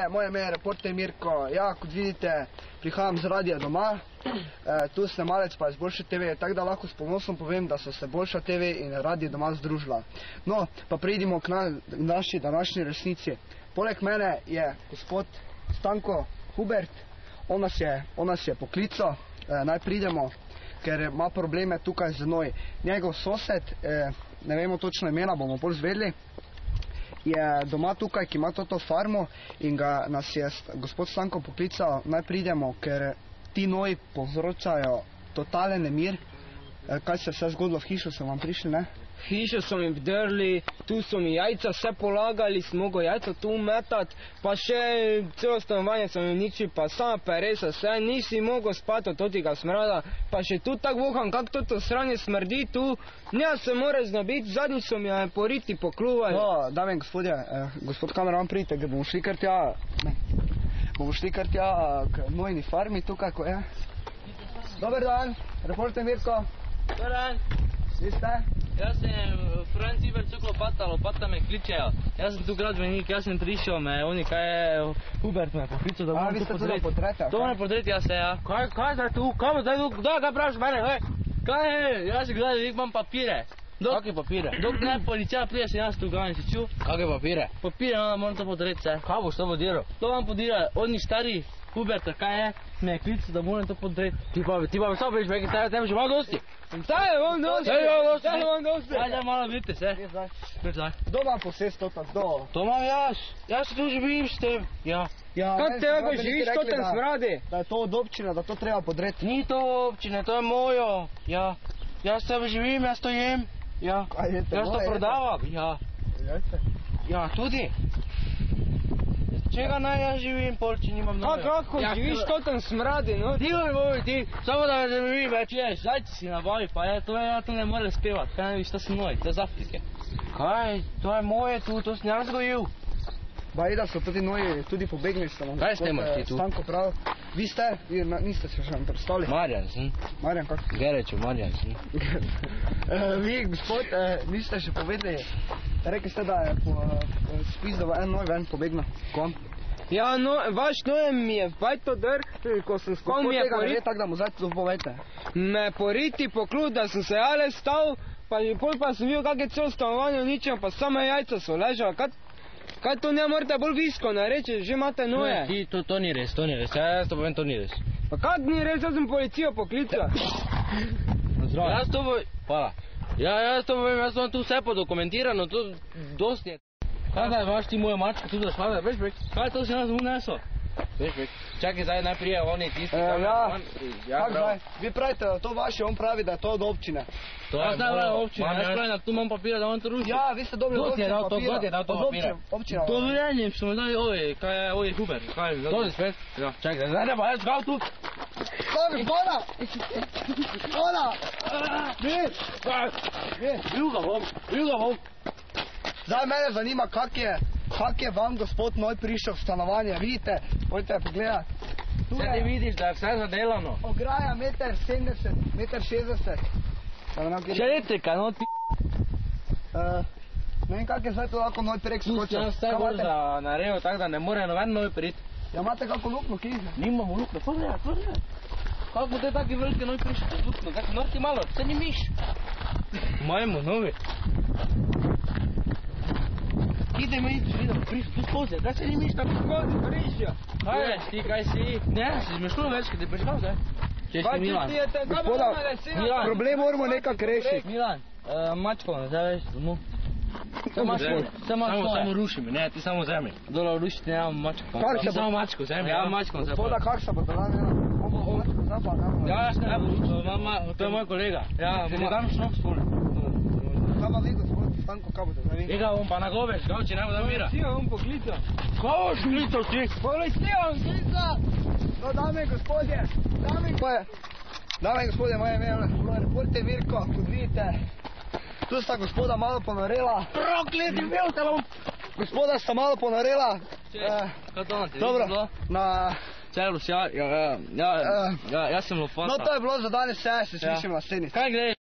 Moje ime je reporter Mirko. Ja, kot vidite, prihajam z radia doma. Tu snemalec pa je z Boljše TV, tako da lahko s ponosom povem, da so se Boljša TV in radio doma združila. No, pa pridimo k naši današnji resnici. Poleg mene je gospod Stanko Hubert. On nas je poklical, naj pridemo, ker ima probleme tukaj z noj. Njegov sosed, ne vemo točno imena, bomo bolj zvedli, je doma tukaj, ki ima toto farmo in ga nas je gospod Stanko poklical, naj pridemo, ker ti noji povzročajo totalen nemir. Kaj se je vse zgodilo v hišo, so vam prišli, ne? Hišo so mi vdrli, tu so mi jajca vse polagali, sem mogel jajca tu metati, pa še celo stanovanje so mi uničili, pa sama peresa, vse, nisi mogel spati od tega smrada, pa še tu tako voham, kako toto sranje smrdi tu, nja se mora znabiti, zadnjič so mi poriti pokluvali. No, dame in gospodje, gospod kameraman, pridite, ker bomo šli kar tja, k nojni farmi tukaj, ko je. Dober dan, reporter Mirko. Dobar dan. Vi ste? Jaz sem Franc Ibercuk Lopata me kličejo. Jaz sem tu gradbenik, jaz sem prišel oni, kaj je Hubert me poklical, da moram tu podreti. Vi ste tu podreti? To moram podreti, jaz se, ja. Kaj zdaj tu? Kaj zdaj tu? Kaj praviš mene, hej? Kaj je? Jaz sem gradbenik, imam papire. Kakve papire? Dok ne policija prije, sem jaz tu gledam, si čuv? Kakve papire? Papire, moram to podreti, se. Kaj boš to podiral? To vam podiral, oni stari Huberta, kaj je? Me je klical, da moram to podreti. Ti pa mi samo priš, meki, tebi že malo dosti. Staj, vam dosti. Ajde, malo vidite se. Kdo vam posest to tako? Kdo? To imam jaz. Jaz se tu živim s tem. Ja. Kako tebe živiš v tem smradi? Da je to od občine, da to treba podreti. Ni to občine, to je mojo. Ja. Jaz tebe živim, jaz to jem. Ja. Jaz to prodavam. Ja. Ja, tudi. Čega naj jaz živim, pol, če nimam noge? Kako živiš v tem smradi, no? Ti, samo da ne živim več, ješ, zajci si na bavi, pa je, to ja to ne more spevati, kaj ne viš, to so moji, to je z Afrike. Kaj, to je moje tu, to sem jaz gojil. Bajda so tudi noji, tudi pobegnili ste vam. Kaj snemaš ti tu? Stanko prav. Vi ste? Niste se še vam predstavili. Marjan sem. Marjan, kako? Gerečo, Marjan sem. Vi, gospod, niste še povedali, rekli ste, da je spizdal en noj ven pobegnil. Kom? Ja, no, vaš nojem mi je vajto drg, ko sem skol mi je poriti. Tako da mu zdaj to povejte. Me poriti poklud, da sem se jale stal, pa pol pa sem videl, kak je celo stanovanje uničeno, pa same jajca so ležala. Kaj to ne morate bolj visko nareči, že imate noje? Ti, to ni res, jaz to povem, to ni res. Pa kak ni res, jaz sem policijo poklical. Jaz to povem, hvala. Jaz to povem, jaz to vam tu vse podokumentirano, to dosti je. Kaj zdaj imaš ti mojo mačko tu da spada, veš brek? Kaj to si nas unesel? Veš brek, čakaj zdaj najprije oni tisti. Ja, kak zdaj? Vi pravite, da to vaše, on pravi, da je to od občine. To je moja občina, jaz pravim, da tu imam papira, da on to ruši. Ja, vi ste dobili od občine papira. God je dal to papira. Občina. To dovoljenje so mi dali, kaj je Hubert, kaj je. To je spet? Ja. Čakaj, zdaj ne pa jaz gav tu. Stavi, voda! Voda! Bil ga bom. Zdaj mene zanima, kak je vam gospod noj prišel v stanovanje, vidite, pojďte pogledat. Vse ti vidiš, da je vse zadelano. Ograja 1,70 m, 1,60 m. Še elektrika, no ti. Ne vem, kak je zdaj to lahko noj prek skočil. Tu sem vse bolj naredil, tako da ne more noben noj priti. Ja, imate kako lukno, ki izme? Nimamo lukno, pogledaj. Kako bo te taki velike noj prišel z lukno, kako norti malo, vse ni miš. Majmo, novi. Idemo idemo, tu skozi, kaj se ni miš tako skozi, prišel. Kaj je, ti kaj si? Ne, si zmešljeno več, kaj ti prišel zdaj. Češki Milan. Gospoda, problem moramo nekak rešiti. Milan, mačko, zdaj veš, domov. Samo ruši mi, ne, ti samo zemlji. Dole rušiti ne imam mačko. Ti samo mačko, zemlji. Ja, mačko. Gospoda, kak se bo to dan imel? Ja, jaz ne bo, to je moj kolega. Ja, bomo dan šlo v skole. Kaj pa vi, gospod Stanko, kaj boste zdaj vi? Ega, on pa nagobeš, gavči ne bo da mira. Policijo on poklical. Kaj boš klical ti? Policijo on klical. No, dame in gospodje, moje ime je reporter Mirko, kot vidite. Tu sta gospoda malo ponorela. Prokleti, bil te bom. Gospoda sta malo ponorela. Kaj to na ti? Dobro, na... Čelus, ja, jaz sem Lopat. No, to je bilo za danes vse, se slišimo naslednjič. Kaj greš?